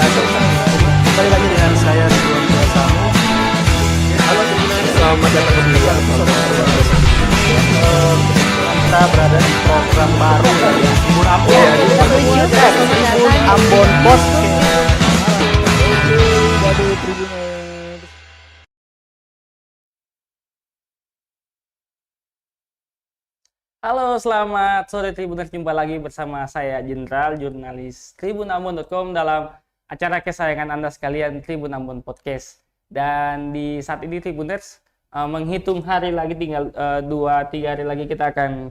Kembali lagi dengan saya Ridwan Prasamu. Halo Tribuners, selamat datang kembali kita berada di program baru ya, Tribun Ambon. Tribun Ambon Bos. Halo, selamat sore Tribuners. Jumpa lagi bersama saya Jenderal, jurnalis tribunambon.com dalam acara kesayangan Anda sekalian, Tribun Ambon Podcast. Dan di saat ini Tribuners, menghitung hari lagi, tinggal 2-3 hari lagi kita akan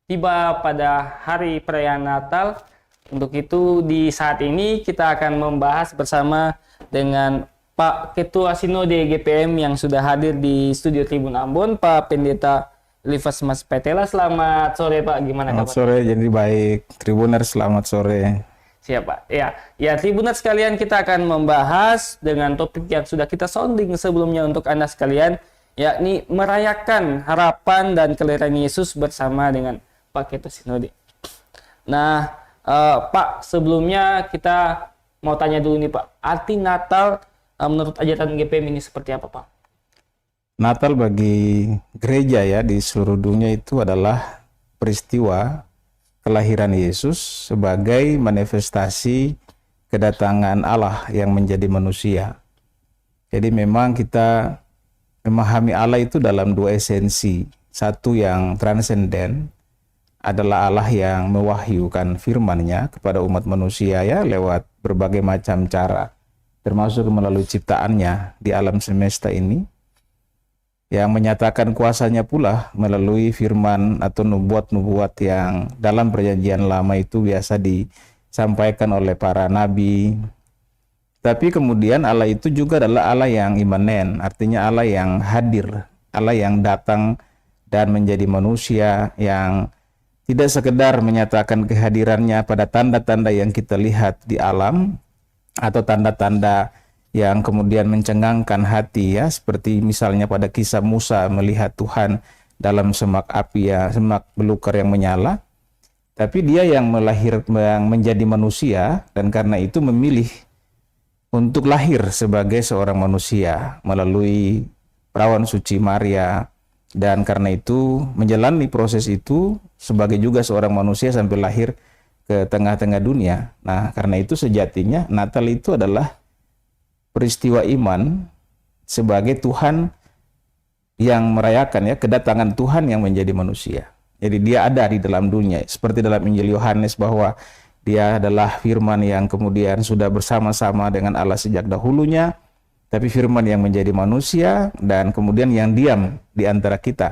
tiba pada hari perayaan Natal. Untuk itu di saat ini kita akan membahas bersama dengan Pak Ketua Sinode GPM yang sudah hadir di studio Tribun Ambon, Pak Pendeta Elifas Mas Petela. Selamat sore Pak, gimana kabar? Selamat sore, jadi baik. Tribuners, selamat sore. Siap Pak. Ya Tribuners sekalian, kita akan membahas dengan topik yang sudah kita sounding sebelumnya untuk Anda sekalian, yakni merayakan harapan dan kelahiran Yesus bersama dengan Pak Ketua Sinode. Nah, Pak, sebelumnya kita mau tanya dulu nih Pak, arti Natal menurut ajaran GPM ini seperti apa Pak? Natal bagi gereja ya di seluruh dunia itu adalah peristiwa kelahiran Yesus sebagai manifestasi kedatangan Allah yang menjadi manusia. Jadi memang kita memahami Allah itu dalam dua esensi. Satu yang transenden adalah Allah yang mewahyukan firman-Nya kepada umat manusia ya lewat berbagai macam cara, termasuk melalui ciptaannya di alam semesta ini, yang menyatakan kuasanya pula melalui firman atau nubuat-nubuat yang dalam perjanjian lama itu biasa disampaikan oleh para nabi. Tapi kemudian Allah itu juga adalah Allah yang imanen, artinya Allah yang hadir, Allah yang datang dan menjadi manusia, yang tidak sekedar menyatakan kehadirannya pada tanda-tanda yang kita lihat di alam atau tanda-tanda yang kemudian mencengangkan hati ya, seperti misalnya pada kisah Musa melihat Tuhan dalam semak api ya, semak belukar yang menyala. Tapi dia yang menjadi manusia, dan karena itu memilih untuk lahir sebagai seorang manusia melalui perawan suci Maria, dan karena itu menjalani proses itu sebagai juga seorang manusia sampai lahir ke tengah-tengah dunia. Nah, karena itu sejatinya Natal itu adalah peristiwa iman sebagai Tuhan yang merayakan ya kedatangan Tuhan yang menjadi manusia. Jadi dia ada di dalam dunia, seperti dalam Injil Yohanes bahwa dia adalah firman yang kemudian sudah bersama-sama dengan Allah sejak dahulunya, tapi firman yang menjadi manusia dan kemudian yang diam di antara kita.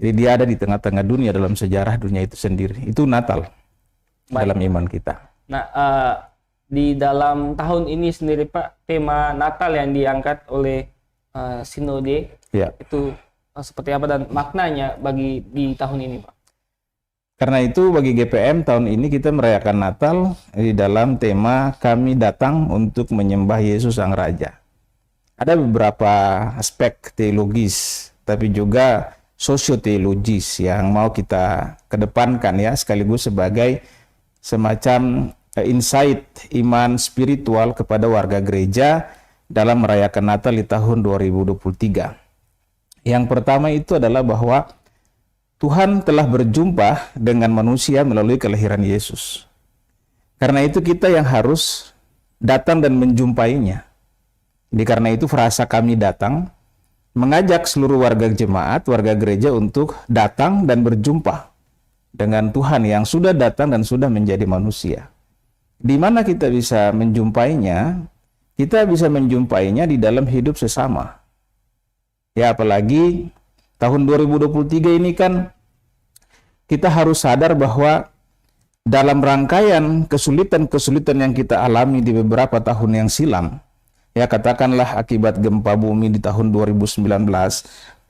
Jadi dia ada di tengah-tengah dunia dalam sejarah dunia itu sendiri. Itu Natal dalam iman kita. Nah, di dalam tahun ini sendiri Pak, tema Natal yang diangkat oleh Sinode itu seperti apa dan maknanya bagi di tahun ini Pak? Karena itu bagi GPM tahun ini kita merayakan Natal di dalam tema kami datang untuk menyembah Yesus Sang Raja. Ada beberapa aspek teologis tapi juga sosioteologis yang mau kita kedepankan ya, sekaligus sebagai semacam insight iman spiritual kepada warga gereja dalam merayakan Natal di tahun 2023. Yang pertama itu adalah bahwa Tuhan telah berjumpa dengan manusia melalui kelahiran Yesus. Karena itu kita yang harus datang dan menjumpainya. Jadi karena itu frasa kami datang mengajak seluruh warga jemaat, warga gereja untuk datang dan berjumpa dengan Tuhan yang sudah datang dan sudah menjadi manusia. Di mana kita bisa menjumpainya? Kita bisa menjumpainya di dalam hidup sesama. Ya, apalagi tahun 2023 ini kan kita harus sadar bahwa dalam rangkaian kesulitan-kesulitan yang kita alami di beberapa tahun yang silam, ya katakanlah akibat gempa bumi di tahun 2019,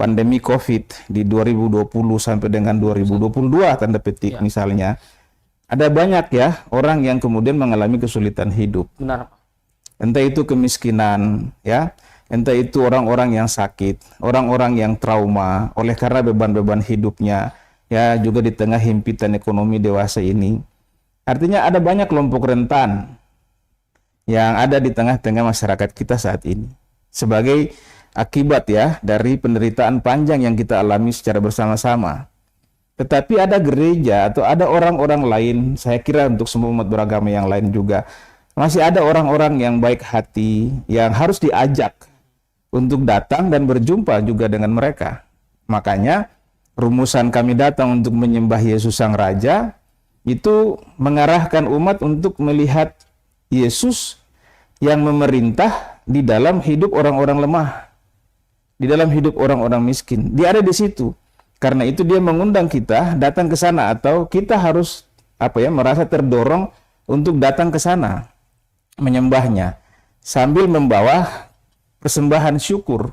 pandemi COVID di 2020 sampai dengan 2022 tanda petik misalnya, ada banyak ya orang yang kemudian mengalami kesulitan hidup. Benar. Entah itu kemiskinan, ya, entah itu orang-orang yang sakit, orang-orang yang trauma oleh karena beban-beban hidupnya, ya juga di tengah himpitan ekonomi dewasa ini. Artinya ada banyak kelompok rentan yang ada di tengah-tengah masyarakat kita saat ini. Sebagai akibat ya dari penderitaan panjang yang kita alami secara bersama-sama. Tetapi ada gereja atau ada orang-orang lain, saya kira untuk semua umat beragama yang lain juga, masih ada orang-orang yang baik hati, yang harus diajak untuk datang dan berjumpa juga dengan mereka. Makanya rumusan kami datang untuk menyembah Yesus Sang Raja itu mengarahkan umat untuk melihat Yesus yang memerintah di dalam hidup orang-orang lemah, di dalam hidup orang-orang miskin. Dia ada di situ. Karena itu dia mengundang kita datang ke sana, atau kita harus merasa terdorong untuk datang ke sana menyembahnya sambil membawa persembahan syukur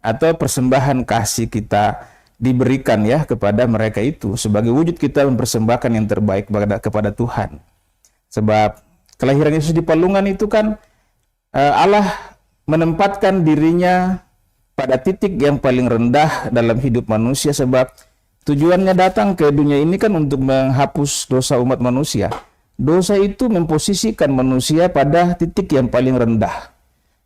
atau persembahan kasih kita diberikan ya kepada mereka itu sebagai wujud kita mempersembahkan yang terbaik kepada Tuhan. Sebab kelahiran Yesus di Palungan itu kan Allah menempatkan dirinya pada titik yang paling rendah dalam hidup manusia, sebab tujuannya datang ke dunia ini kan untuk menghapus dosa umat manusia. Dosa itu memposisikan manusia pada titik yang paling rendah.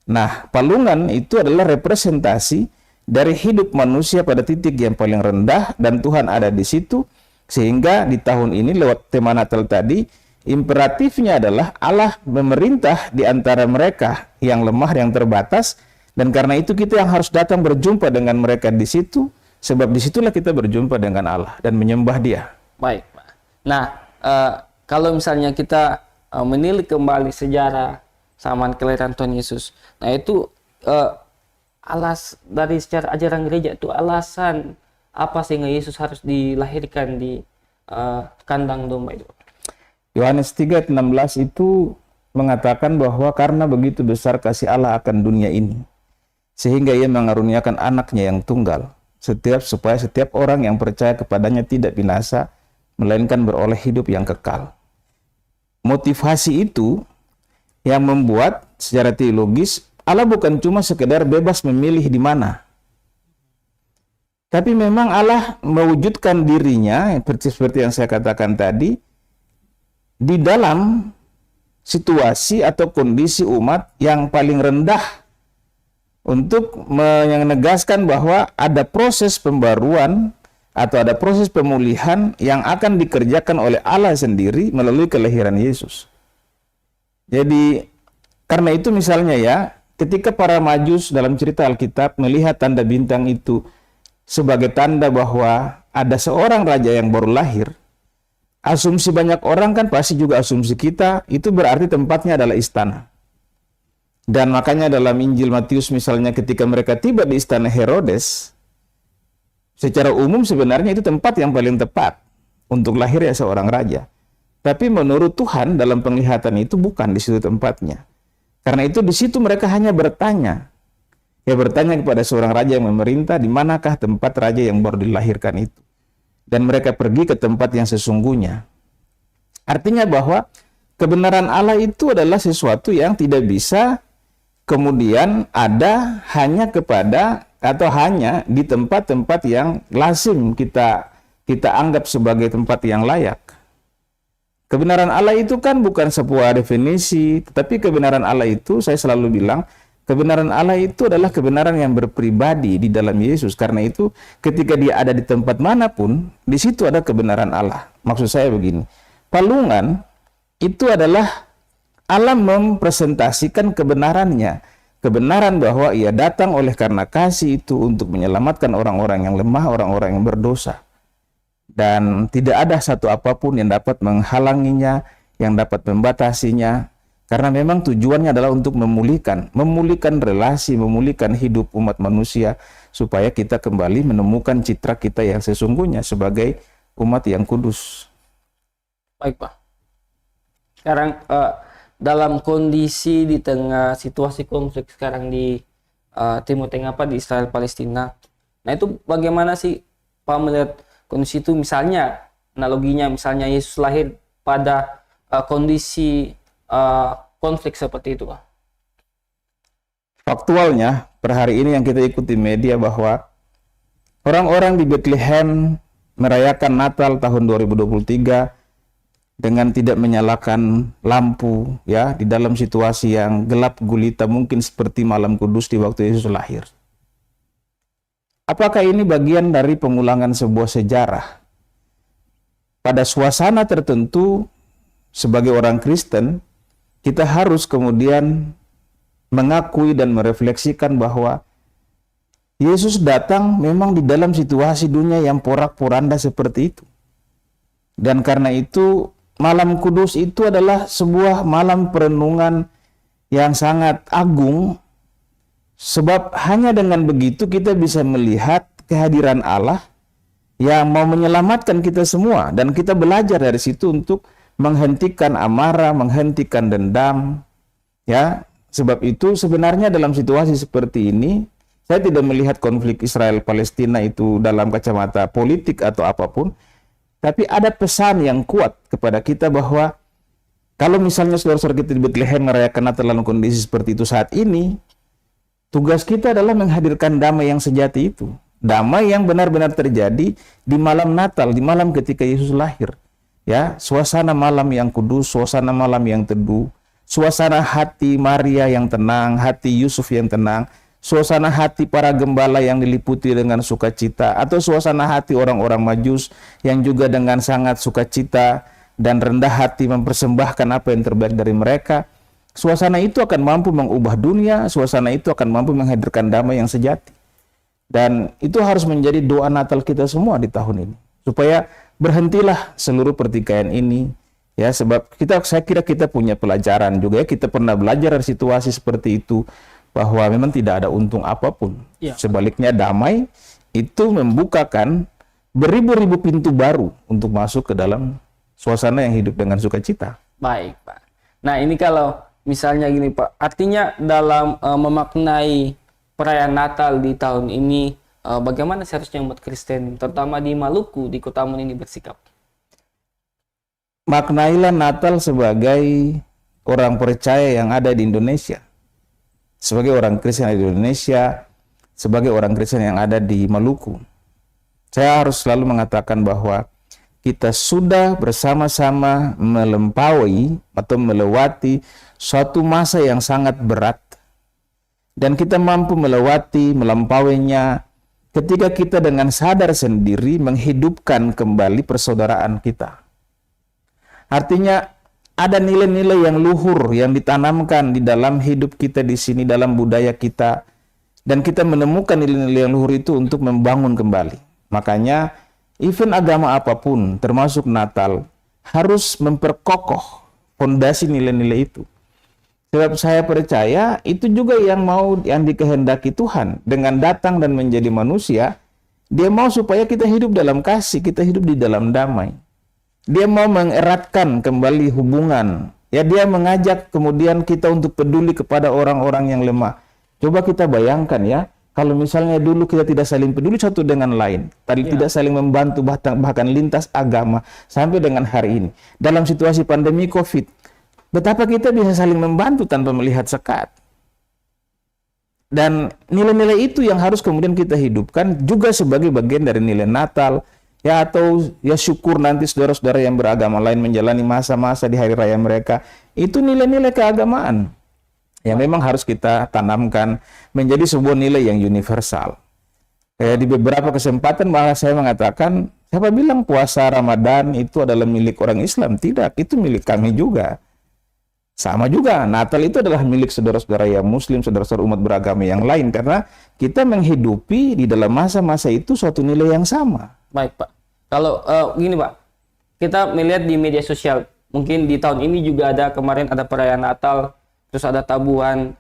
Nah, Palungan itu adalah representasi dari hidup manusia pada titik yang paling rendah, dan Tuhan ada di situ. Sehingga di tahun ini lewat tema Natal tadi, imperatifnya adalah Allah memerintah di antara mereka yang lemah, yang terbatas, dan karena itu kita yang harus datang berjumpa dengan mereka di situ, sebab disitulah kita berjumpa dengan Allah dan menyembah Dia. Baik, Pak. Nah, kalau misalnya kita menilik kembali sejarah zaman kelahiran Tuhan Yesus, nah itu dari secara ajaran gereja itu alasan apa sehingga Yesus harus dilahirkan di kandang domba itu? Yohanes 3:16 itu mengatakan bahwa karena begitu besar kasih Allah akan dunia ini, sehingga Ia mengaruniakan anaknya yang tunggal, supaya setiap orang yang percaya kepadanya tidak binasa, melainkan beroleh hidup yang kekal. Motivasi itu yang membuat secara teologis Allah bukan cuma sekedar bebas memilih di mana, tapi memang Allah mewujudkan dirinya seperti yang saya katakan tadi di dalam situasi atau kondisi umat yang paling rendah, untuk menegaskan bahwa ada proses pembaruan atau ada proses pemulihan yang akan dikerjakan oleh Allah sendiri melalui kelahiran Yesus. Jadi karena itu misalnya ya, ketika para Majus dalam cerita Alkitab melihat tanda bintang itu sebagai tanda bahwa ada seorang raja yang baru lahir, asumsi banyak orang kan pasti juga asumsi kita, itu berarti tempatnya adalah istana. Dan makanya dalam Injil Matius misalnya ketika mereka tiba di istana Herodes, secara umum sebenarnya itu tempat yang paling tepat untuk lahirnya seorang raja. Tapi menurut Tuhan dalam penglihatan itu bukan di situ tempatnya. Karena itu di situ mereka hanya bertanya. Ya bertanya kepada seorang raja yang memerintah, di manakah tempat raja yang baru dilahirkan itu. Dan mereka pergi ke tempat yang sesungguhnya. Artinya bahwa kebenaran Allah itu adalah sesuatu yang tidak bisa kemudian ada hanya kepada atau hanya di tempat-tempat yang lazim kita anggap sebagai tempat yang layak. Kebenaran Allah itu kan bukan sebuah definisi, tetapi kebenaran Allah itu, saya selalu bilang, kebenaran Allah itu adalah kebenaran yang berpribadi di dalam Yesus. Karena itu ketika Dia ada di tempat manapun, di situ ada kebenaran Allah. Maksud saya begini, Palungan itu adalah Allah mempresentasikan kebenarannya. Kebenaran bahwa Ia datang oleh karena kasih itu untuk menyelamatkan orang-orang yang lemah, orang-orang yang berdosa. Dan tidak ada satu apapun yang dapat menghalanginya, yang dapat membatasinya. Karena memang tujuannya adalah untuk memulihkan relasi, memulihkan hidup umat manusia, supaya kita kembali menemukan citra kita yang sesungguhnya sebagai umat yang kudus. Baik, Pak. Sekarang dalam kondisi di tengah situasi konflik sekarang di Timur Tengah, di Israel Palestina. Nah itu bagaimana sih Pak melihat kondisi itu, misalnya analoginya misalnya Yesus lahir pada kondisi konflik seperti itu, Pak? Faktualnya per hari ini yang kita ikuti media bahwa orang-orang di Bethlehem merayakan Natal tahun 2023 dengan tidak menyalakan lampu ya di dalam situasi yang gelap gulita mungkin seperti malam kudus di waktu Yesus lahir. Apakah ini bagian dari pengulangan sebuah sejarah? Pada suasana tertentu sebagai orang Kristen, kita harus kemudian mengakui dan merefleksikan bahwa Yesus datang memang di dalam situasi dunia yang porak-poranda seperti itu. Dan karena itu, malam kudus itu adalah sebuah malam perenungan yang sangat agung, sebab hanya dengan begitu kita bisa melihat kehadiran Allah yang mau menyelamatkan kita semua, dan kita belajar dari situ untuk menghentikan amarah, menghentikan dendam, ya. Sebab itu sebenarnya dalam situasi seperti ini, saya tidak melihat konflik Israel-Palestina itu dalam kacamata politik atau apapun, tapi ada pesan yang kuat kepada kita bahwa kalau misalnya saudara-saudara kita di Bethlehem merayakan Natal dalam kondisi seperti itu saat ini, tugas kita adalah menghadirkan damai yang sejati itu. Damai yang benar-benar terjadi di malam Natal, di malam ketika Yesus lahir. Ya, suasana malam yang kudus, suasana malam yang teduh, suasana hati Maria yang tenang, hati Yusuf yang tenang, suasana hati para gembala yang diliputi dengan sukacita, atau suasana hati orang-orang Majus yang juga dengan sangat sukacita dan rendah hati mempersembahkan apa yang terbaik dari mereka. Suasana itu akan mampu mengubah dunia, suasana itu akan mampu menghadirkan damai yang sejati. Dan itu harus menjadi doa Natal kita semua di tahun ini, supaya berhentilah seluruh pertikaian ini, ya, sebab saya kira kita punya pelajaran juga ya, kita pernah belajar dari situasi seperti itu, bahwa memang tidak ada untung apapun. Ya. Sebaliknya damai itu membukakan beribu-ribu pintu baru untuk masuk ke dalam suasana yang hidup dengan sukacita. Baik, Pak. Nah, ini kalau misalnya gini, Pak, artinya dalam memaknai perayaan Natal di tahun ini, bagaimana seharusnya umat Kristen, terutama di Maluku, di Kota Ambon ini bersikap? Maknailah Natal sebagai orang percaya yang ada di Indonesia, sebagai orang Kristen yang ada di Indonesia, sebagai orang Kristen yang ada di Maluku. Saya harus selalu mengatakan bahwa kita sudah bersama-sama melampaui atau melewati suatu masa yang sangat berat. Dan kita mampu melampauinya ketika kita dengan sadar sendiri menghidupkan kembali persaudaraan kita. Artinya ada nilai-nilai yang luhur yang ditanamkan di dalam hidup kita di sini, dalam budaya kita, dan kita menemukan nilai-nilai yang luhur itu untuk membangun kembali. Makanya event agama apapun, termasuk Natal, harus memperkokoh fondasi nilai-nilai itu. Sebab saya percaya itu juga yang dikehendaki Tuhan dengan datang dan menjadi manusia. Dia mau supaya kita hidup dalam kasih, kita hidup di dalam damai. Dia mau mengeratkan kembali hubungan. Ya, dia mengajak kemudian kita untuk peduli kepada orang-orang yang lemah. Coba kita bayangkan ya, kalau misalnya dulu kita tidak saling peduli satu dengan lain, tidak saling membantu bahkan lintas agama sampai dengan hari ini. Dalam situasi pandemi COVID, betapa kita bisa saling membantu tanpa melihat sekat. Dan nilai-nilai itu yang harus kemudian kita hidupkan juga sebagai bagian dari nilai Natal, ya, atau ya syukur nanti saudara-saudara yang beragama lain menjalani masa-masa di hari raya mereka. Itu nilai-nilai keagamaan yang memang harus kita tanamkan menjadi sebuah nilai yang universal. Di beberapa kesempatan malah saya mengatakan, siapa bilang puasa Ramadan itu adalah milik orang Islam? Tidak, itu milik kami juga. Sama juga, Natal itu adalah milik saudara-saudara yang Muslim, saudara-saudara umat beragama yang lain, karena kita menghidupi di dalam masa-masa itu suatu nilai yang sama. Baik, Pak. Kalau gini, Pak, kita melihat di media sosial, mungkin di tahun ini juga ada, kemarin ada perayaan Natal, terus ada tabuhan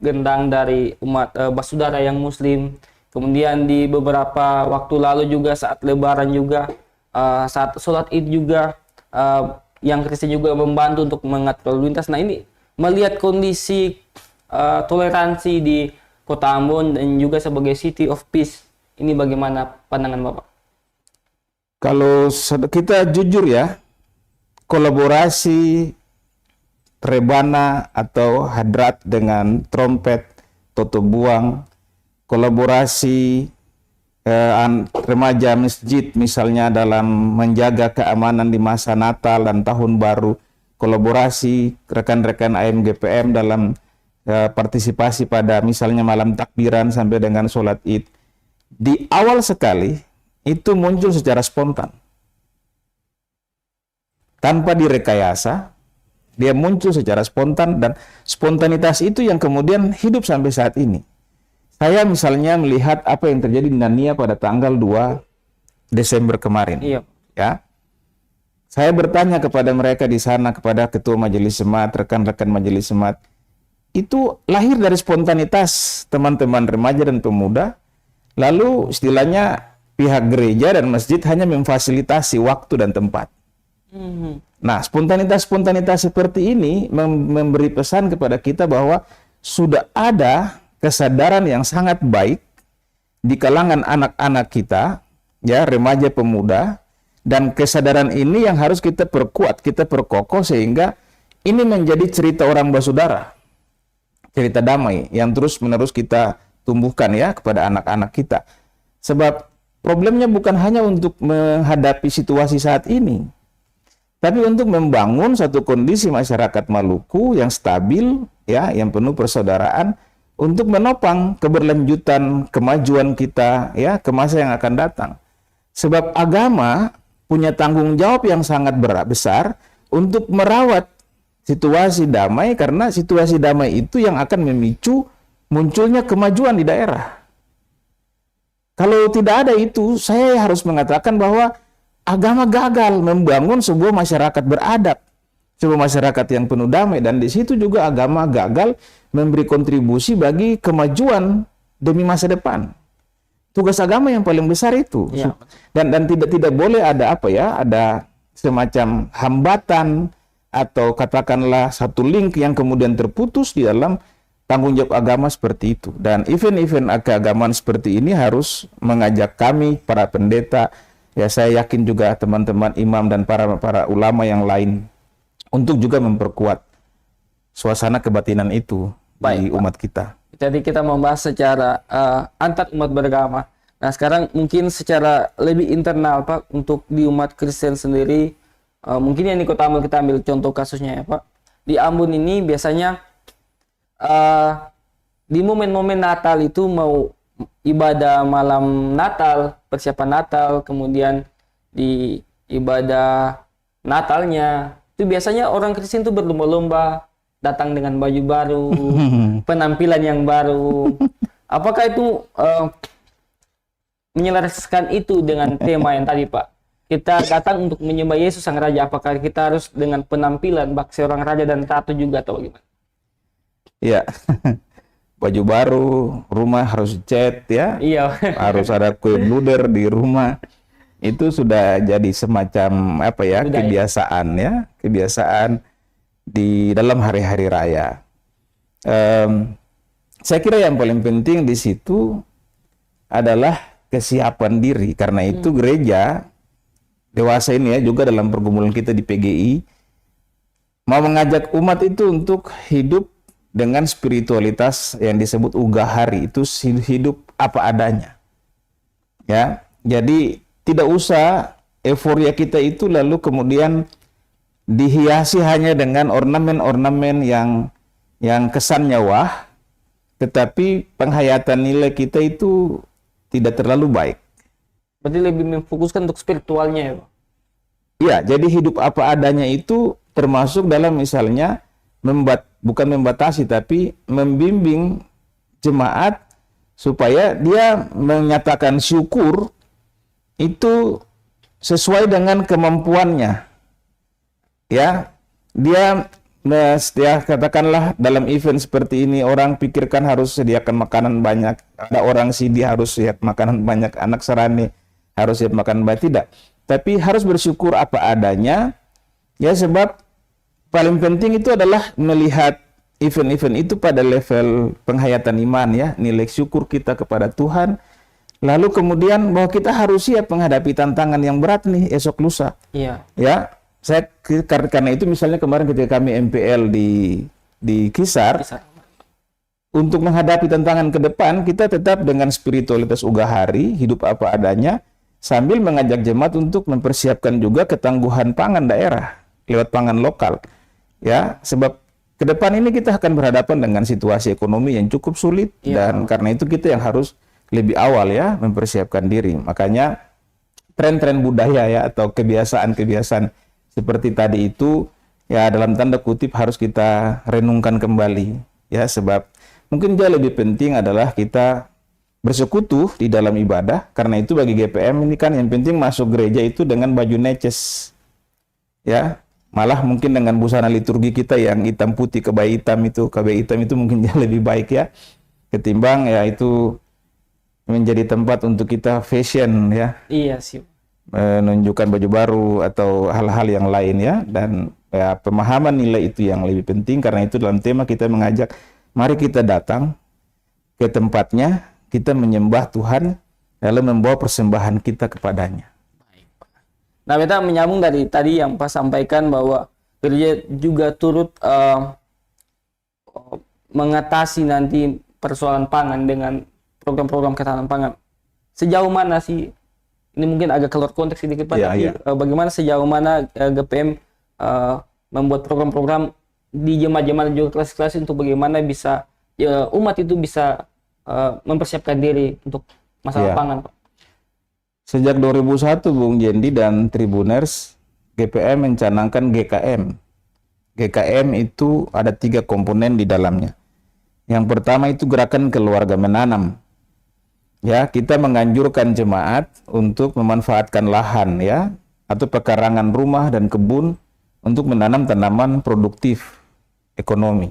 gendang dari umat saudara yang Muslim. Kemudian di beberapa waktu lalu juga saat Lebaran juga, saat sholat Id juga, yang Kristen juga membantu untuk mengatur lalu lintas. Nah, ini melihat kondisi toleransi di Kota Ambon dan juga sebagai City of Peace, ini bagaimana pandangan Bapak? Kalau kita jujur ya, kolaborasi rebana atau hadrat dengan trompet, toto buang, kolaborasi remaja masjid misalnya dalam menjaga keamanan di masa Natal dan Tahun Baru, kolaborasi rekan-rekan AMGPM dalam partisipasi pada misalnya malam takbiran sampai dengan sholat Id. Di awal sekali itu muncul secara spontan. Tanpa direkayasa, dia muncul secara spontan dan spontanitas itu yang kemudian hidup sampai saat ini. Saya misalnya melihat apa yang terjadi di Nania pada tanggal 2 Desember kemarin. Iya. Ya. Saya bertanya kepada mereka di sana, kepada ketua majelis jemaat, rekan-rekan majelis jemaat, itu lahir dari spontanitas teman-teman remaja dan pemuda. Lalu istilahnya pihak gereja dan masjid hanya memfasilitasi waktu dan tempat. Nah, spontanitas-spontanitas seperti ini memberi pesan kepada kita bahwa sudah ada kesadaran yang sangat baik di kalangan anak-anak kita, ya, remaja pemuda, dan kesadaran ini yang harus kita perkuat, kita perkokoh sehingga ini menjadi cerita orang bersaudara, cerita damai yang terus-menerus kita tumbuhkan ya kepada anak-anak kita. Sebab problemnya bukan hanya untuk menghadapi situasi saat ini, tapi untuk membangun satu kondisi masyarakat Maluku yang stabil, ya, yang penuh persaudaraan, untuk menopang keberlanjutan kemajuan kita, ya, ke masa yang akan datang. Sebab agama punya tanggung jawab yang sangat besar untuk merawat situasi damai, karena situasi damai itu yang akan memicu munculnya kemajuan di daerah. Kalau tidak ada itu, saya harus mengatakan bahwa agama gagal membangun sebuah masyarakat beradab, sebuah masyarakat yang penuh damai, dan di situ juga agama gagal memberi kontribusi bagi kemajuan demi masa depan. Tugas agama yang paling besar itu. Ya. Dan tidak boleh ada ada semacam hambatan atau katakanlah satu link yang kemudian terputus di dalam tanggung jawab agama seperti itu. Dan event-event keagamaan seperti ini harus mengajak kami, para pendeta, ya saya yakin juga teman-teman imam dan para ulama yang lain, untuk juga memperkuat suasana kebatinan itu di umat kita. Jadi kita membahas secara antar umat beragama. Nah sekarang mungkin secara lebih internal Pak, untuk di umat Kristen sendiri, mungkin yang di Kota Ambon kita ambil contoh kasusnya ya Pak. Di Ambon ini biasanya di momen-momen Natal itu mau ibadah malam Natal, persiapan Natal, kemudian di ibadah Natalnya, itu biasanya orang Kristen itu berlomba-lomba datang dengan baju baru, penampilan yang baru. Apakah itu menyelaraskan itu dengan tema yang tadi Pak? Kita datang untuk menyembah Yesus Sang Raja, apakah kita harus dengan penampilan bak seorang raja dan ratu juga atau bagaimana? Iya, baju baru, rumah harus cat ya, iya. Harus ada kue luder di rumah. Itu sudah jadi semacam kebiasaan ya, kebiasaan di dalam hari-hari raya. Saya kira yang paling penting di situ adalah kesiapan diri, karena itu gereja dewasa ini ya juga dalam pergumulan kita di PGI mau mengajak umat itu untuk hidup dengan spiritualitas yang disebut ugahari, itu hidup apa adanya. Ya, jadi tidak usah euforia kita itu lalu kemudian dihiasi hanya dengan ornamen-ornamen yang kesannya wah, tetapi penghayatan nilai kita itu tidak terlalu baik. Berarti lebih memfokuskan untuk spiritualnya ya Pak? Iya, jadi hidup apa adanya itu termasuk dalam misalnya bukan membatasi tapi membimbing jemaat supaya dia menyatakan syukur itu sesuai dengan kemampuannya. Ya, dia katakanlah dalam event seperti ini orang pikirkan harus sediakan makanan banyak, ada orang sidi harus siap makanan banyak, anak serani harus siap makanan banyak, tidak. Tapi harus bersyukur apa adanya, ya, sebab paling penting itu adalah melihat event-event itu pada level penghayatan iman ya, nilai syukur kita kepada Tuhan. Lalu kemudian bahwa kita harus siap menghadapi tantangan yang berat nih esok lusa. Iya. Ya, karena itu misalnya kemarin ketika kami MPL di Kisar, untuk menghadapi tantangan ke depan, kita tetap dengan spiritualitas ugahari, hidup apa adanya, sambil mengajak jemaat untuk mempersiapkan juga ketangguhan pangan daerah lewat pangan lokal. Ya, sebab ke depan ini kita akan berhadapan dengan situasi ekonomi yang cukup sulit, dan karena itu kita yang harus lebih awal ya mempersiapkan diri. Makanya tren-tren budaya ya atau kebiasaan-kebiasaan seperti tadi itu ya dalam tanda kutip harus kita renungkan kembali ya, sebab mungkin jauh lebih penting adalah kita bersekutu di dalam ibadah. Karena itu bagi GPM ini kan yang penting masuk gereja itu dengan baju neces ya, malah mungkin dengan busana liturgi kita yang hitam putih, kebaya hitam itu mungkin jauh lebih baik ya, ketimbang ya itu menjadi tempat untuk kita fashion ya. Iya sih. Menunjukkan baju baru atau hal-hal yang lain ya, dan ya, pemahaman nilai itu yang lebih penting. Karena itu dalam tema kita mengajak, mari kita datang ke tempatnya, kita menyembah Tuhan, lalu membawa persembahan kita kepadanya. Baik, Pak. Nah, kita menyambung dari tadi yang Pak sampaikan bahwa gereja juga turut mengatasi nanti persoalan pangan dengan program-program ketahanan pangan. Sejauh mana sih, ini mungkin agak keluar konteks sedikit Pak, tapi bagaimana sejauh mana GPM membuat program-program di jemaat-jemaat juga kelas-kelas untuk bagaimana bisa ya, umat itu bisa mempersiapkan diri untuk masalah pangan Pak. Sejak 2001 Bung Jendi dan Tribuners, GPM mencanangkan GKM. GKM itu ada 3 komponen di dalamnya. Yang pertama itu gerakan keluarga menanam. Ya, kita menganjurkan jemaat untuk memanfaatkan lahan ya atau pekarangan rumah dan kebun untuk menanam tanaman produktif ekonomi.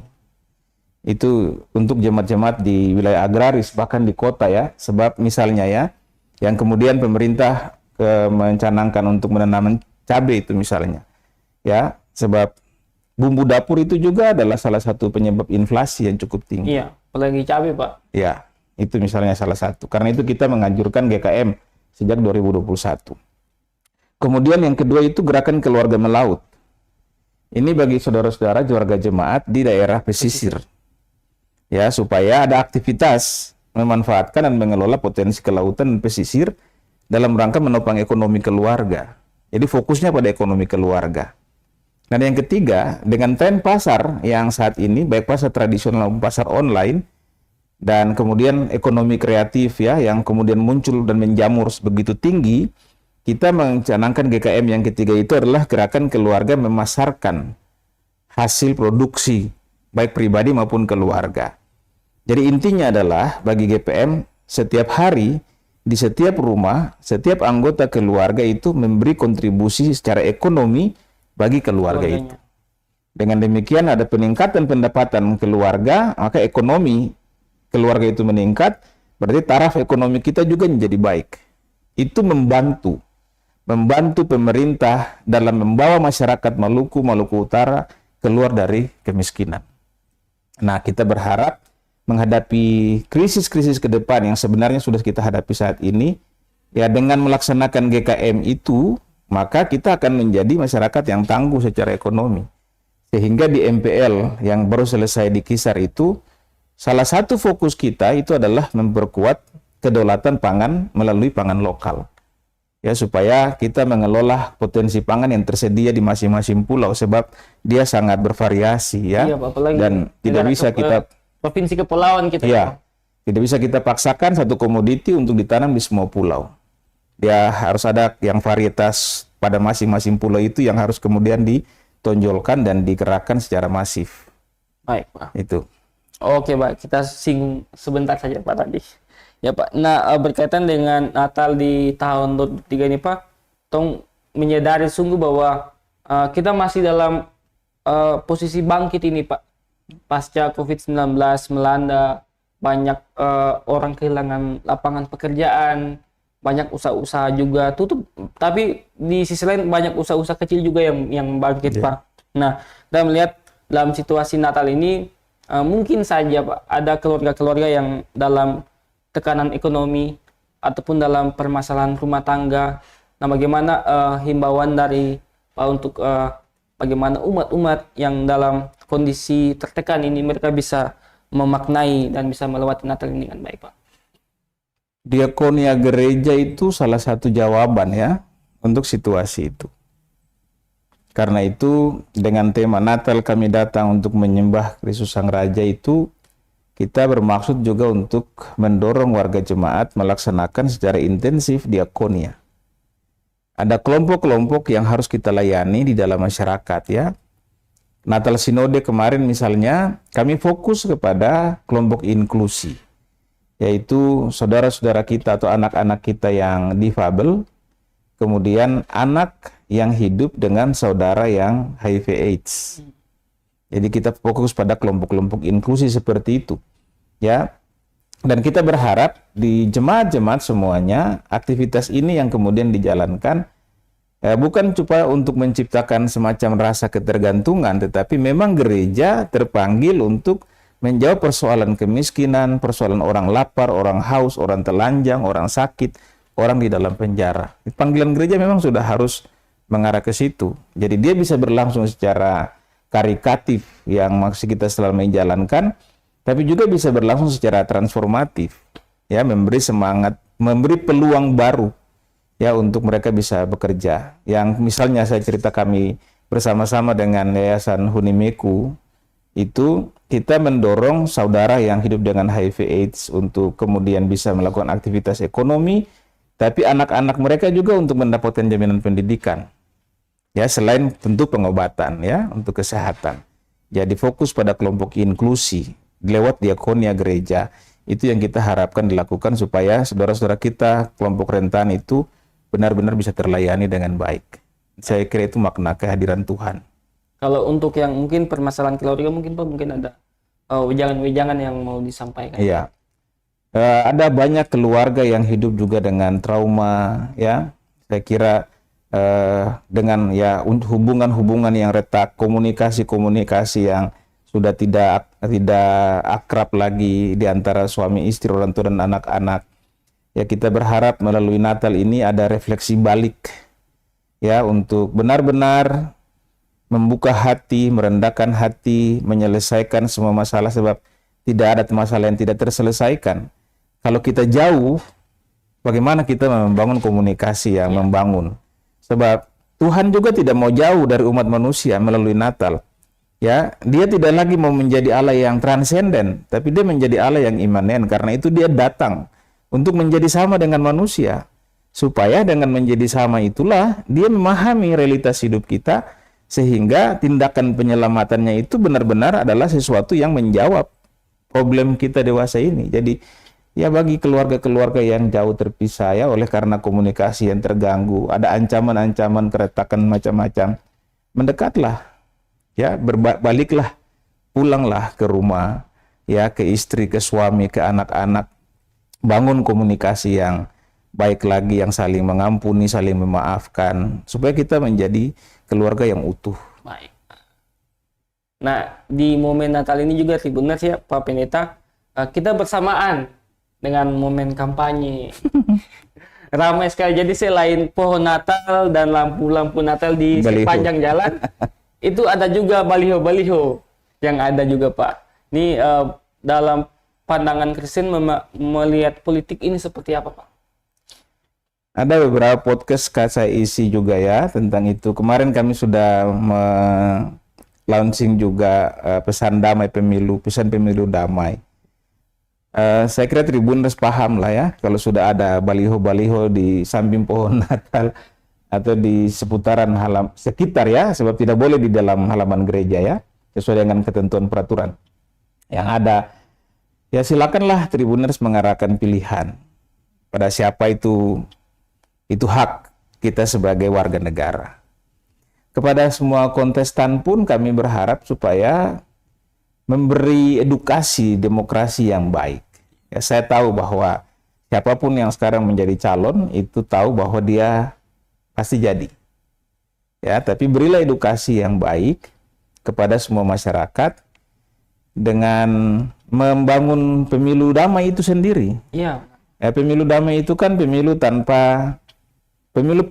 Itu untuk jemaat-jemaat di wilayah agraris bahkan di kota ya. Sebab misalnya ya, yang kemudian pemerintah mencanangkan untuk menanam cabai itu misalnya. Ya, sebab bumbu dapur itu juga adalah salah satu penyebab inflasi yang cukup tinggi. Iya, apalagi cabai Pak. Ya. Itu misalnya salah satu. Karena itu kita menganjurkan GKM sejak 2021. Kemudian yang kedua itu gerakan keluarga melaut. Ini bagi saudara-saudara keluarga jemaat di daerah pesisir. Ya, supaya ada aktivitas memanfaatkan dan mengelola potensi kelautan dan pesisir dalam rangka menopang ekonomi keluarga. Jadi fokusnya pada ekonomi keluarga. Nah, yang ketiga, dengan tren pasar yang saat ini baik pasar tradisional maupun pasar online, dan kemudian ekonomi kreatif ya yang kemudian muncul dan menjamur begitu tinggi, kita mencanangkan GKM yang ketiga itu adalah gerakan keluarga memasarkan hasil produksi baik pribadi maupun keluarga. Jadi intinya adalah bagi GPM setiap hari di setiap rumah, setiap anggota keluarga itu memberi kontribusi secara ekonomi bagi keluarga itu. Dengan demikian ada peningkatan pendapatan keluarga, maka ekonomi keluarga itu meningkat, berarti taraf ekonomi kita juga menjadi baik. Itu membantu pemerintah dalam membawa masyarakat Maluku Utara keluar dari kemiskinan. Nah, kita berharap menghadapi krisis-krisis ke depan yang sebenarnya sudah kita hadapi saat ini, ya dengan melaksanakan GKM itu, maka kita akan menjadi masyarakat yang tangguh secara ekonomi. Sehingga di MPL yang baru selesai di Kisar itu, salah satu fokus kita itu adalah memperkuat kedaulatan pangan melalui pangan lokal. Ya, supaya kita mengelola potensi pangan yang tersedia di masing-masing pulau, sebab dia sangat bervariasi ya. Iya, apalagi dan tidak bisa kita provinsi kepulauan kita. Ya, tidak bisa kita paksakan satu komoditi untuk ditanam di semua pulau. Dia harus ada yang varietas pada masing-masing pulau itu yang harus kemudian ditonjolkan dan digerakkan secara masif. Baik, Pak. Itu. Oke, Pak, kita singgung sebentar saja Pak tadi. Ya Pak, nah berkaitan dengan Natal di tahun 2023 ini Pak, tong menyadari sungguh bahwa kita masih dalam posisi bangkit ini Pak. Pasca COVID-19 melanda, banyak orang kehilangan lapangan pekerjaan, banyak usaha-usaha juga tutup, tapi di sisi lain banyak usaha-usaha kecil juga yang bangkit Pak. Nah, kita melihat dalam situasi Natal ini, mungkin saja Pak, ada keluarga-keluarga yang dalam tekanan ekonomi ataupun dalam permasalahan rumah tangga. Nah, bagaimana himbauan dari Pak untuk bagaimana umat-umat yang dalam kondisi tertekan ini mereka bisa memaknai dan bisa melewati Natal ini dengan baik, Pak? Diakonia gereja itu salah satu jawaban ya untuk situasi itu. Karena itu dengan tema Natal kami datang untuk menyembah Kristus Sang Raja itu, kita bermaksud juga untuk mendorong warga jemaat melaksanakan secara intensif diakonia. Ada kelompok-kelompok yang harus kita layani di dalam masyarakat ya. Natal Sinode kemarin misalnya, kami fokus kepada kelompok inklusi, yaitu saudara-saudara kita atau anak-anak kita yang difabel, kemudian anak yang hidup dengan saudara yang HIV/AIDS. Jadi kita fokus pada kelompok-kelompok inklusi seperti itu, ya. Dan kita berharap di jemaat-jemaat semuanya aktivitas ini yang kemudian dijalankan bukan cuma untuk menciptakan semacam rasa ketergantungan, tetapi memang gereja terpanggil untuk menjawab persoalan kemiskinan, persoalan orang lapar, orang haus, orang telanjang, orang sakit, orang di dalam penjara. Panggilan gereja memang sudah harus mengarah ke situ. Jadi dia bisa berlangsung secara karitatif yang masih kita selalu menjalankan, tapi juga bisa berlangsung secara transformatif, ya, memberi semangat, memberi peluang baru, ya, untuk mereka bisa bekerja. Yang misalnya saya cerita kami bersama-sama dengan Yayasan Hunimeku, itu kita mendorong saudara yang hidup dengan HIV/AIDS untuk kemudian bisa melakukan aktivitas ekonomi, tapi anak-anak mereka juga untuk mendapatkan jaminan pendidikan. Ya, selain tentu pengobatan ya untuk kesehatan. Jadi fokus pada kelompok inklusi lewat diakonia gereja, itu yang kita harapkan dilakukan supaya saudara-saudara kita kelompok rentan itu benar-benar bisa terlayani dengan baik. Saya kira itu makna kehadiran Tuhan. Kalau untuk yang mungkin permasalahan keluarga mungkin Pak, mungkin ada wejangan-wejangan yang mau disampaikan. Iya. Ada banyak keluarga yang hidup juga dengan trauma ya. Saya kira dengan ya hubungan-hubungan yang retak, komunikasi yang sudah tidak akrab lagi di antara suami istri, orang tua dan anak-anak. Ya, kita berharap melalui Natal ini ada refleksi balik ya untuk benar-benar membuka hati, merendahkan hati, menyelesaikan semua masalah, sebab tidak ada masalah yang tidak terselesaikan. Kalau kita jauh, bagaimana kita membangun komunikasi yang membangun? Sebab Tuhan juga tidak mau jauh dari umat manusia melalui Natal. Ya, dia tidak lagi mau menjadi Allah yang transenden, tapi dia menjadi Allah yang imanen. Karena itu dia datang untuk menjadi sama dengan manusia. Supaya dengan menjadi sama itulah dia memahami realitas hidup kita, sehingga tindakan penyelamatannya itu benar-benar adalah sesuatu yang menjawab problem kita dewasa ini. Jadi ya, bagi keluarga-keluarga yang jauh terpisah ya oleh karena komunikasi yang terganggu, ada ancaman-ancaman keretakan macam-macam, mendekatlah, ya, berbaliklah, pulanglah ke rumah, ya, ke istri, ke suami, ke anak-anak, bangun komunikasi yang baik lagi, yang saling mengampuni, saling memaafkan, supaya kita menjadi keluarga yang utuh. Baik. Nah, di momen Natal ini juga sih benar sih Pak Pendeta, kita bersamaan dengan momen kampanye. Ramai sekali. Jadi selain pohon Natal dan lampu-lampu Natal di sepanjang jalan, itu ada juga baliho-baliho yang ada juga Pak. Ini dalam pandangan Kristen melihat politik ini seperti apa Pak? Ada beberapa podcast saya isi juga ya tentang itu. Kemarin kami sudah launching juga pesan damai pemilu, pesan pemilu damai. Saya kira Tribuners paham lah ya, kalau sudah ada baliho-baliho di samping pohon Natal atau di seputaran sekitar ya, sebab tidak boleh di dalam halaman gereja ya, sesuai dengan ketentuan peraturan yang ada. Ya silakanlah Tribuners mengarahkan pilihan pada siapa itu hak kita sebagai warga negara. Kepada semua kontestan pun kami berharap supaya memberi edukasi demokrasi yang baik. Ya, saya tahu bahwa siapapun yang sekarang menjadi calon itu tahu bahwa dia pasti jadi. Ya, tapi berilah edukasi yang baik kepada semua masyarakat dengan membangun pemilu damai itu sendiri. Iya. Ya, pemilu damai itu kan pemilu tanpa pemilu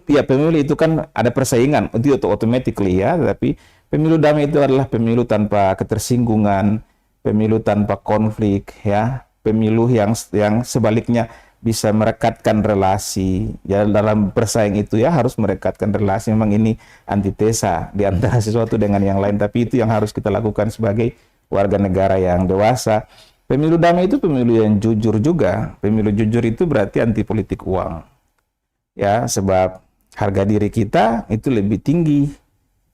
itu kan ada persaingan itu automatically ya, tapi pemilu damai itu adalah pemilu tanpa ketersinggungan, pemilu tanpa konflik, ya, pemilu yang sebaliknya bisa merekatkan relasi. Ya, dalam bersaing itu ya harus merekatkan relasi. Memang ini antitesa di antara sesuatu dengan yang lain, tapi itu yang harus kita lakukan sebagai warga negara yang dewasa. Pemilu damai itu pemilu yang jujur juga. Pemilu jujur itu berarti anti politik uang. Ya, sebab harga diri kita itu lebih tinggi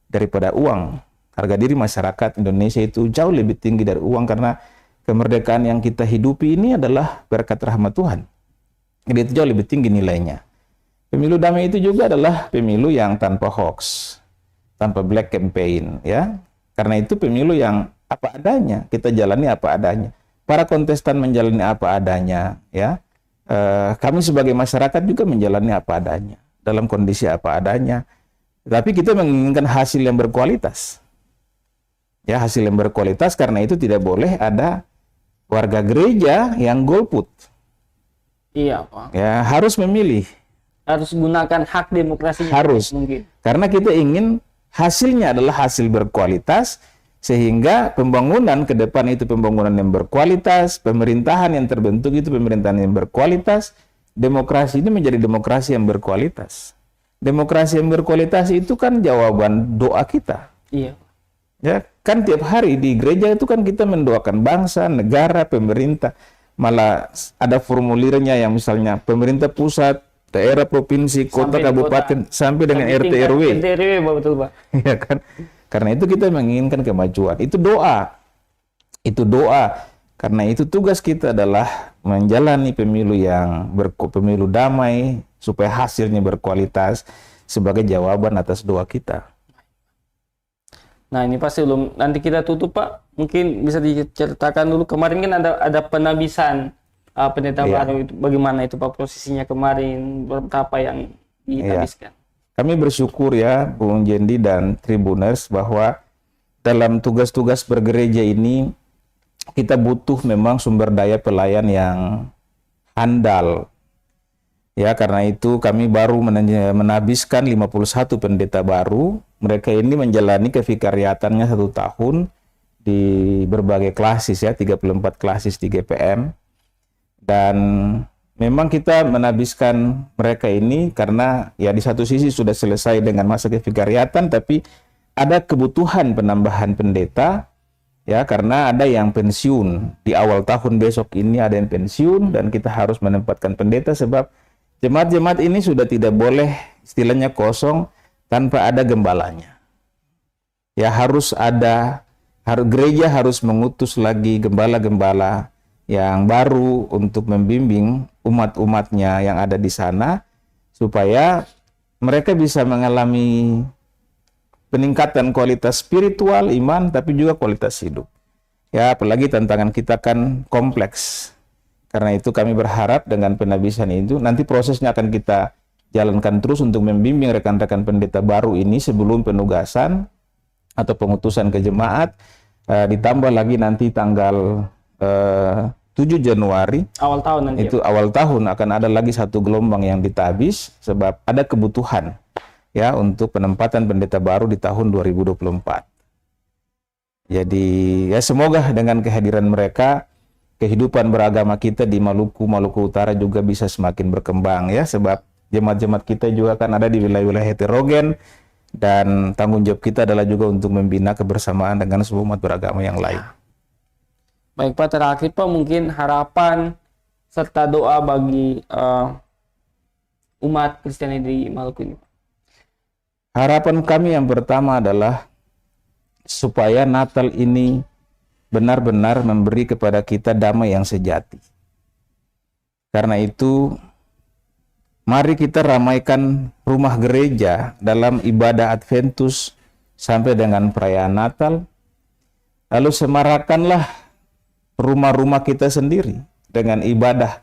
daripada uang. Harga diri masyarakat Indonesia itu jauh lebih tinggi dari uang karena kemerdekaan yang kita hidupi ini adalah berkat rahmat Tuhan. Jadi itu jauh lebih tinggi nilainya. Pemilu damai itu juga adalah pemilu yang tanpa hoax, tanpa black campaign, ya. Karena itu pemilu yang apa adanya, kita jalani apa adanya. Para kontestan menjalani apa adanya, ya. Kami sebagai masyarakat juga menjalani apa adanya, dalam kondisi apa adanya. Tapi kita menginginkan hasil yang berkualitas. Ya, hasil yang berkualitas, karena itu tidak boleh ada warga gereja yang golput. Iya, Pak. Ya, harus memilih. Harus gunakan hak demokrasinya. Harus. Mungkin. Karena kita ingin hasilnya adalah hasil berkualitas, sehingga pembangunan ke depan itu pembangunan yang berkualitas, pemerintahan yang terbentuk itu pemerintahan yang berkualitas, demokrasi ini menjadi demokrasi yang berkualitas. Demokrasi yang berkualitas itu kan jawaban doa kita. Iya. Ya, kan tiap hari di gereja itu kan kita mendoakan bangsa, negara, pemerintah. Malah ada formulirnya yang misalnya pemerintah pusat, daerah, provinsi, kota, kabupaten, sampai dengan RT RW. RT RW, betul, Pak. Ya kan? Karena itu kita menginginkan kemajuan. Itu doa. Itu doa. Karena itu tugas kita adalah menjalani pemilu yang pemilu damai supaya hasilnya berkualitas sebagai jawaban atas doa kita. Nah, ini pasti belum, nanti kita tutup, Pak. Mungkin bisa diceritakan dulu, kemarin kan ada penabisan pendeta baru itu. Bagaimana itu, Pak, posisinya kemarin, berapa yang ditabiskan? Kami bersyukur ya, Bung Jendi dan Tribuners, bahwa dalam tugas-tugas bergereja ini kita butuh memang sumber daya pelayan yang handal. Ya, karena itu kami baru menabiskan 51 pendeta baru. Mereka ini menjalani kevikariatannya 1 tahun di berbagai klasis ya, 34 klasis di GPM. Dan memang kita menabiskan mereka ini karena ya di satu sisi sudah selesai dengan masa kevikariatan, tapi ada kebutuhan penambahan pendeta ya, karena ada yang pensiun di awal tahun besok ini, ada yang pensiun dan kita harus menempatkan pendeta sebab jemaat-jemaat ini sudah tidak boleh istilahnya kosong tanpa ada gembalanya. Ya, gereja harus mengutus lagi gembala-gembala yang baru untuk membimbing umat-umatnya yang ada di sana supaya mereka bisa mengalami peningkatan kualitas spiritual, iman, tapi juga kualitas hidup. Ya, apalagi tantangan kita kan kompleks. Karena itu kami berharap dengan penabisan itu, nanti prosesnya akan kita jalankan terus untuk membimbing rekan-rekan pendeta baru ini sebelum penugasan atau pengutusan ke jemaat. Ditambah lagi nanti tanggal 7 Januari. Awal tahun nanti. Itu awal tahun akan ada lagi 1 gelombang yang ditabis sebab ada kebutuhan ya untuk penempatan pendeta baru di tahun 2024. Jadi ya semoga dengan kehadiran mereka kehidupan beragama kita di Maluku Utara juga bisa semakin berkembang ya, sebab jemaat-jemaat kita juga kan ada di wilayah-wilayah heterogen dan tanggung jawab kita adalah juga untuk membina kebersamaan dengan semua umat beragama yang lain. Baik, Pak, terakhir, Pak, mungkin harapan serta doa bagi umat Kristen di Maluku ini, Pak. Harapan kami yang pertama adalah supaya Natal ini benar-benar memberi kepada kita damai yang sejati. Karena itu, mari kita ramaikan rumah gereja dalam ibadah Adventus sampai dengan perayaan Natal. Lalu semarakanlah rumah-rumah kita sendiri dengan ibadah.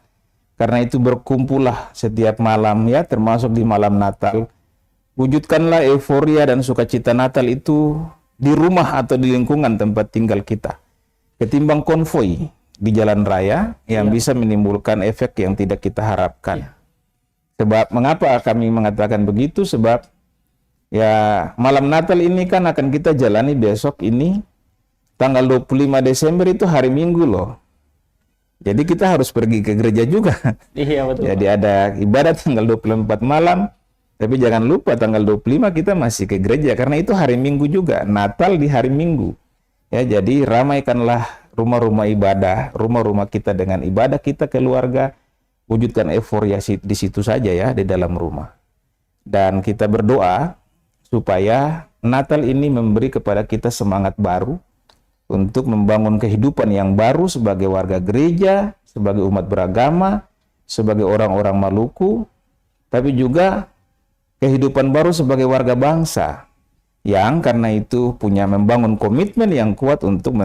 Karena itu berkumpullah setiap malam ya, termasuk di malam Natal. Wujudkanlah euforia dan sukacita Natal itu di rumah atau di lingkungan tempat tinggal kita, ketimbang konvoi di jalan raya yang bisa menimbulkan efek yang tidak kita harapkan. Sebab mengapa kami mengatakan begitu? Sebab ya malam Natal ini kan akan kita jalani besok ini tanggal 25 Desember itu hari Minggu loh. Jadi kita harus pergi ke gereja juga. Iya, betul. Jadi ada ibadat tanggal 24 malam, tapi jangan lupa tanggal 25 kita masih ke gereja karena itu hari Minggu juga, Natal di hari Minggu. Ya, jadi ramaikanlah rumah-rumah ibadah, rumah-rumah kita dengan ibadah kita keluarga, wujudkan euforia di situ saja ya, di dalam rumah. Dan kita berdoa supaya Natal ini memberi kepada kita semangat baru untuk membangun kehidupan yang baru sebagai warga gereja, sebagai umat beragama, sebagai orang-orang Maluku, tapi juga kehidupan baru sebagai warga bangsa yang karena itu punya membangun komitmen yang kuat untuk